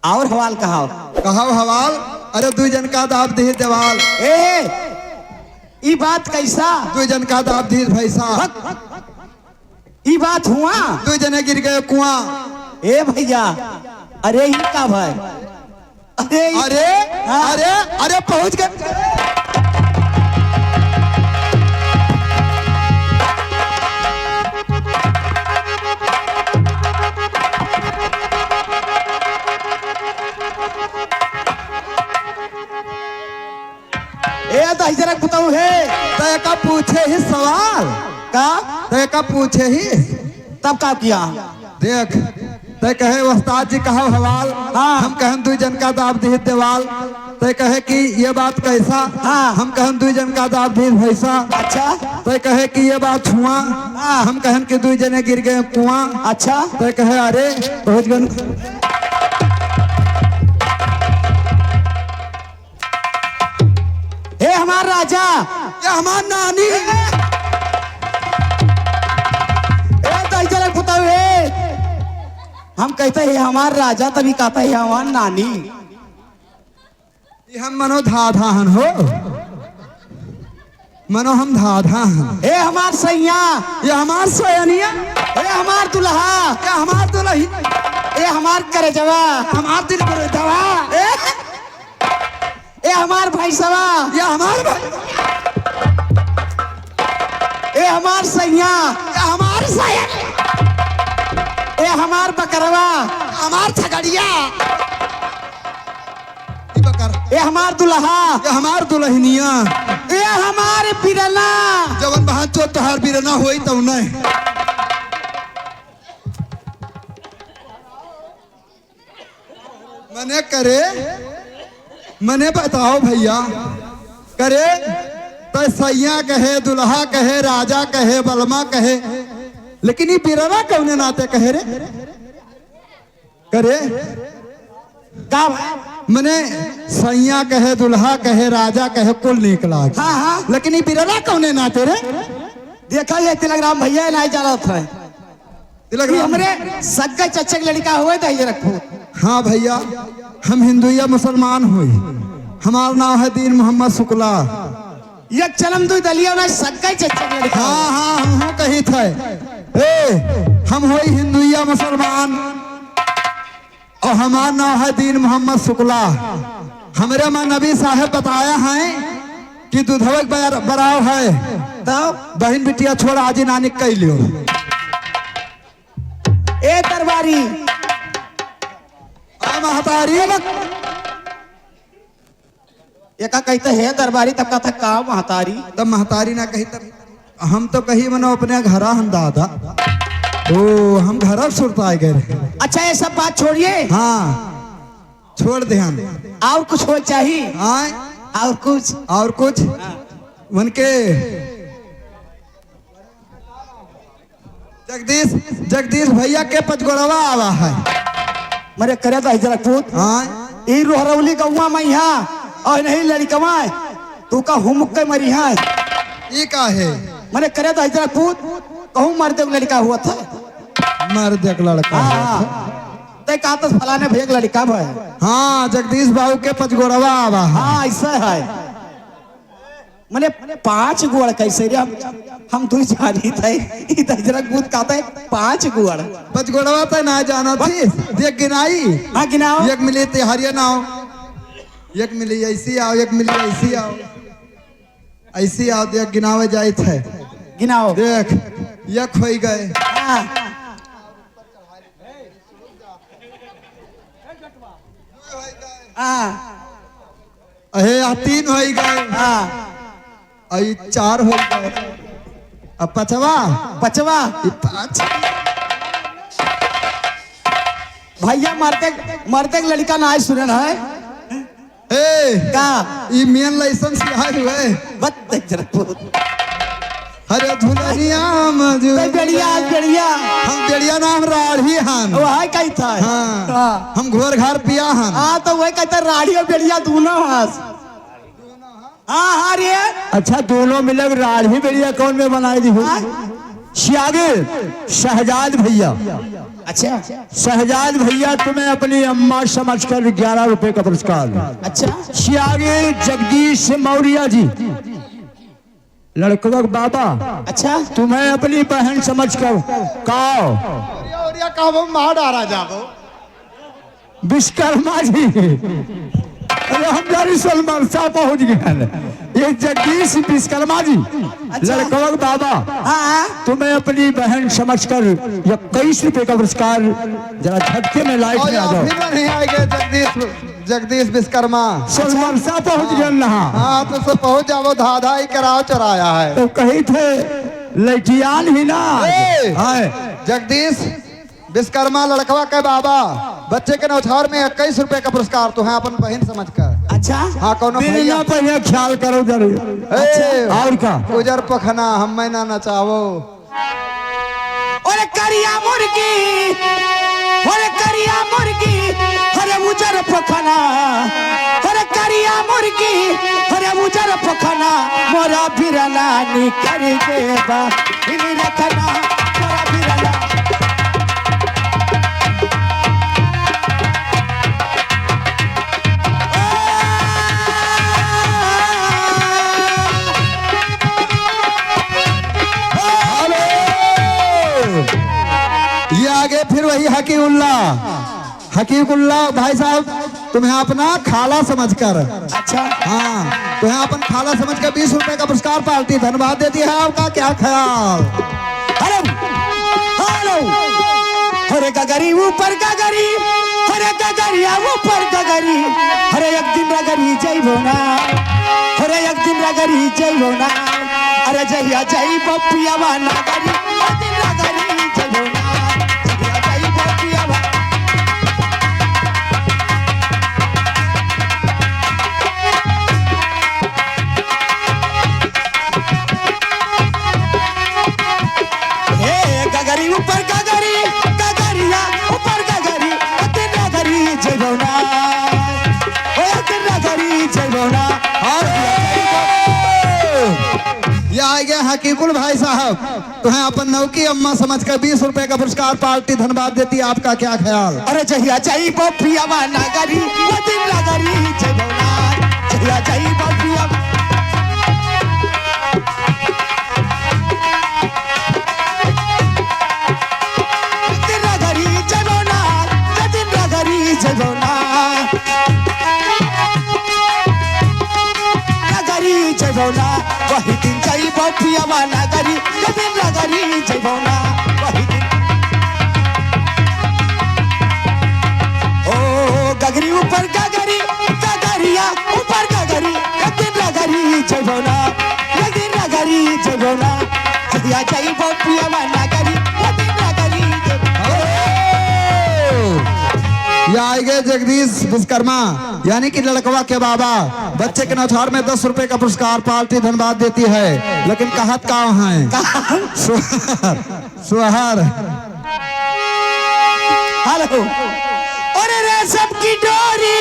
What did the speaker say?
और हवाल कहाओ कहाओ हवाल। अरे दू जन का दाब दी देवाल। ई बात कैसा? दू जन का दाब दी भैसा। ई बात हुआ? दू जने गिर गए कुआं। ए भैया, अरे ही का भाई? अरे अरे अरे अरे पहुंच गए। जरा बताऊ है तय का पूछे ही सवाल का? तय का पूछे ही तब का किया? देख तय कहे उस्ताद जी कहा हवाल। हाँ। हम कहन दू जन का दाब दी देवाल। तय कहे कि ये बात कैसा? हाँ। हम कहन दू जन का दाब दी भैसा। अच्छा। तय कहे कि ये बात हुआ। हाँ। हम कहन कि दू जने गिर गए कुआं। अच्छा। तय कहे अरे पहुंच गए। हे हमार राजा, ये हमार नानी। हम कहते हैं हमार राजा, तभी कहता है हमार नानी। ये हम मनो धाधाहन हो, मनो हम धाधाहन। हे हमार सैया, ये हमार सोयनिया। हे हमार दुल्हा, ये हमार दुल्ही। ये हमार करजवा, हमार दिल पर दवा। ए हमार भैंसवा, ये हमार भाई। ए हमार सैया, ये हमार सैया। ए हमार बकरवा, हमार छगड़िया। ए हमार दुल्हा, ये हमार दुल्हनिया। ए हमार बिरना। जवन बहन चो तोहार बिरना होई तब नहीं। मने करे, मने बताओ भैया करे तो सैया कहे, दुल्हा कहे, राजा कहे, बलमा कहे, लेकिन ये बिरना कौने नाते कहे रे? करे का? मने सैया कहे, दुल्हा कहे, राजा कहे, कुल निकला। हाँ हाँ। लेकिन ये बिरना कौने नाते रे? देखा ये तिलकराम भैया नहीं जाना था। हमरे सग्गा चच्चा की लड़का हुए तो ये रखो। हाँ भैया, हम हिंदू या मुसलमान हुई। हमारा नाम है दीन मोहम्मद शुक्ला। ये चलम दू दलिया ना सग्गा चच्चा की लड़का। हाँ हाँ हम कही थे। हम हुई हिंदू या मुसलमान और हमारा नाम है दीन मोहम्मद शुक्ला। हमारे माँ नबी साहब बताया है कि दुधवक बराव है तब बहन बिटिया छोड़ आजी नानी कह लियो। ए दरबारी महतारी एका कहते है दरबारी, तब का था का महतारी? तब महतारी ना कही तब हम तो कही मनो अपने घरा हम दादा। ओ हम घर सुरता गए। अच्छा ये सब बात छोड़िए। हाँ छोड़ दे हम। और कुछ हो चाहिए? हाँ और कुछ उनके जगदीश भैया के पचगोड़वा आवा है। मरे करे तो जरा पूत। हाँ ई रोहरौली गौवा में यहाँ और नहीं लड़कवा तू का हुमुक के मरी है। ये का है? मरे करे तो जरा पूत कहूँ मर्द लड़का हुआ था। मर्द एक लड़का। हाँ ते कहा तो फलाने भैया लड़का भाई। हाँ जगदीश बाबू के पचगोड़वा आवा है। हाँ ऐसा है। मने 5 गुड़ कैसे रे? हम तू जानी थे जरा कूद कहते 5 गुड़। पचगोड़वा तो ना जाना थी। देख गिनाई। हाँ गिनाओ। एक मिली तिहारिया नाव, एक मिली ऐसी आओ, एक मिली ऐसी आओ, ऐसी आओ। देख गिनावे जाए थे। गिनाओ। देख ये खोई गए। अहे 3 हो गए। आई 4 हो गए। अब पचवा 5। भैया मरते लड़का ना सुनन है। का ये मेन लाइसेंस आए हुए। बत जरा अरे धुलनिया मजू बेड़िया हम बेड़िया नाम राढ़ी हन। वो है कही था। हाँ हम घोर घर पिया हन। हाँ तो वही कहते राढ़ी और बेड़िया दोनों हंस। हाँ रे। अच्छा दोनों मिले राढ़ी बेड़िया कौन में बनाई दी? हाँ? शहजाद भैया। अच्छा शहजाद भैया तुम्हें अपनी अम्मा समझकर 11 रुपए का पुरस्कार। अच्छा शियागे जगदीश मौर्य जी लड़कवा का बाबा। अच्छा तुम्हें अपनी बहन समझकर काओ मार डारा जाओ विश्वकर्मा जी। अरे हम जारी सलमान साहब पहुंच गए। ये जगदीश विश्वकर्मा जी लड़कवा का बाबा। हाँ तुम्हें अपनी बहन समझकर 21 रुपए का पुरस्कार। जरा झटके में लाइट में आ जाओ। नहीं आएंगे जगदीश विश्वकर्मा। सलमान साहब पहुंच गए ना। हाँ तो सब पहुंच जाओ। धाधा ही कराओ चराया है तो कही थे लैटियान ही ना। जगदीश विश्वकर्मा लड़कवा के बाबा बच्चे के नौछार में 21 रुपए का पुरस्कार तो है अपन बहन समझकर। अच्छा हाँ कौन बिना पहले ख्याल करो जरूर। और का उजर पखना हम मैं ना नचावो। अरे करिया मुर्गी, अरे करिया मुर्गी, अरे उजर पखना, अरे करिया मुर्गी, अरे उजर पखना, मोरा बिरला नी कर देबा इन रखना मोरा बिरला। ये आगे फिर वही हकीकुल्ला भाई साहब तुम्हें अपना खाला समझकर। अच्छा हाँ तुम्हें अपन खाला समझकर 20 रुपए का पुरस्कार पार्टी धन्यवाद देती है। आपका क्या ख्याल? हेलो हेलो, अरे गगरी ऊपर गगरी, अरे गगरिया ऊपर गगरी, अरे एक दिन रगरी जइबो ना, अरे एक दिन रगरी जइबो ना, अरे जहिया जइबो पियावा नगरी, एक दिन रगरी जइबो ना, जहिया जइबो पियावा। हे गगरी ऊपर गगरी, गगरिया ऊपर गगरी, एक दिन रगरी जइबो ना, ओ एक दिन रगरी जइबो ना। ये आगे हकीकुल भाई साहब तुम्हें अपन नौकी अम्मा समझकर 20 रुपए का पुरस्कार पार्टी धन्यवाद देती है। आपका क्या ख्याल? अरे जहिया जइबो पियावा नगरी, ओ दिन नगरी जइबो ना, जहिया जइबो पियावा। दिन नगरी जइबो ना, दिन नगरी जइबो ना, नगरी जइबो ना, वही दिन जइबो पियावा नगरी, दिन नगरी जइबो ना, वही दिन। ओ गगरी ऊपर गगरी, गगरिया ऊपर गगरी, एक दिन रगरी जइबो ना, एक दिन रगरी जइबो ना, जहिया जइबो पियावा नगरी, एक दिन रगरी जइबो। ये आएंगे जगदीश विश्वकर्मा यानी कि लड़कवा के बाबा। बच्चे के नौछार में 10 रुपए का पुरस्कार पार्टी धन्यवाद देती है। लेकिन कहत कहाँ है? सुहर। हेलो, अरे रे सबकी डोरी